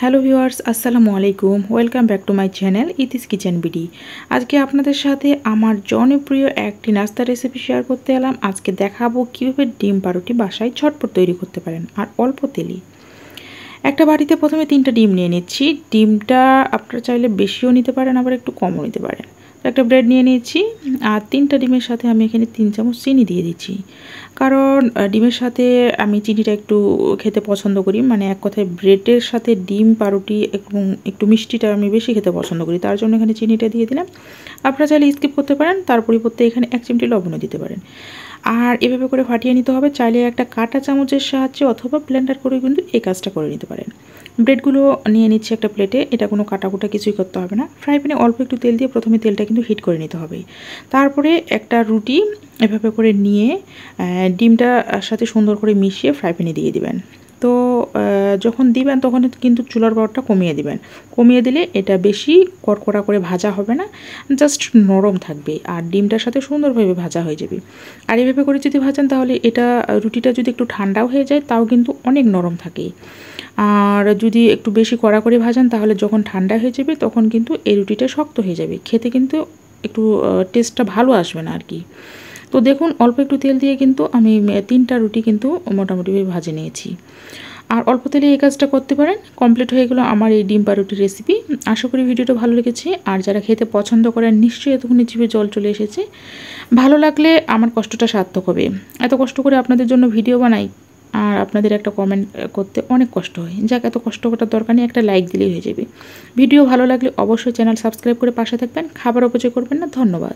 Hello viewers, আসসালামু আলাইকুম। Welcome back to my channel Iti's kitchen BD. আজকে আপনাদের সাথে আমার জনপ্রিয় একটি নাস্তা রেসিপি শেয়ার করতে এলাম। আজকে দেখাবো কীভাবে ডিম পাউরুটি বাসায় ঝটপট তৈরি করতে পারেন আর অল্প তেলে। একটা বাটিতে প্রথমে 3টা ডিম নিয়ে নিচ্ছি। ডিমটা আপনারা চাইলে বেশিও নিতে পারেন, আবার একটু কমও নিতে পারেন। একটা ব্রেড নিয়ে নিয়েছি আর 3টা ডিমের সাথে আমি এখানে 3 চামচ চিনি দিয়ে দিচ্ছি। কারণ ডিমের সাথে আমি চিনিটা একটু খেতে পছন্দ করি, মানে এক কথায় ব্রেডের সাথে ডিম পাউরুটি এবং একটু মিষ্টিটা আমি বেশি খেতে পছন্দ করি, তার জন্য এখানে চিনিটা দিয়ে দিলাম। আপনারা চাইলে স্কিপ করতে পারেন, তার পরিবর্তে এখানে 1 চিমটি লবণও দিতে পারেন। আর এভাবে করে ফাটিয়ে নিতে হবে। চাইলে একটা কাঁটা চামচের সাহায্যে অথবা ব্লেন্ডার করে কিন্তু এই কাজটা করে নিতে পারেন। ব্রেডগুলো নিয়ে নিচ্ছি একটা প্লেটে। এটা কোনো কাটাকুটা কিছুই করতে হবে না। ফ্রাই প্যানে অল্প একটু তেল দিয়ে প্রথমে তেলটা কিন্তু হিট করে নিতে হবে। তারপরে একটা রুটি এভাবে করে নিয়ে ডিমটা সাথে সুন্দর করে মিশিয়ে ফ্রাই প্যানে দিয়ে দিবেন। তো যখন দিবেন তখন কিন্তু চুলার পাওয়ারটা কমিয়ে দিবেন। কমিয়ে দিলে এটা বেশি কড়কড়া করে ভাজা হবে না, জাস্ট নরম থাকবে আর ডিমটার সাথে সুন্দরভাবে ভাজা হয়ে যাবে। আর এভাবে করে যদি ভাজেন তাহলে এটা রুটিটা যদি একটু ঠান্ডাও হয়ে যায় তাও কিন্তু অনেক নরম থাকে। আর যদি একটু বেশি কড়া করে ভাজান তাহলে যখন ঠান্ডা হয়ে যাবে তখন কিন্তু এই রুটিটা শক্ত হয়ে যাবে, খেতে কিন্তু একটু টেস্টটা ভালো আসবে না আর কি। তো দেখুন অল্প একটু তেল দিয়ে কিন্তু আমি 3টা রুটি কিন্তু মোটামুটিভাবে ভেজে নিয়েছি। আর অল্প তেলে এই কাজটা করতে পারেন। কমপ্লিট হয়ে গেল আমার এই ডিম পাউরুটি রেসিপি। আশা করি ভিডিওটা ভালো লেগেছে। আর যারা খেতে পছন্দ করেন নিশ্চয়ই এতক্ষণে জিভে জল চলে এসেছে। ভালো লাগলে আমার কষ্টটা সার্থক হবে। এত কষ্ট করে আপনাদের জন্য ভিডিও বানাই আর আপনাদের একটা কমেন্ট করতে অনেক কষ্ট হয়। যাক, এত কষ্ট করার দরকার নেই, একটা লাইক দিলেই হয়ে যাবে। ভিডিও ভালো লাগলে অবশ্যই চ্যানেল সাবস্ক্রাইব করে পাশে থাকবেন। খাবার অপচয় করবেন না। ধন্যবাদ।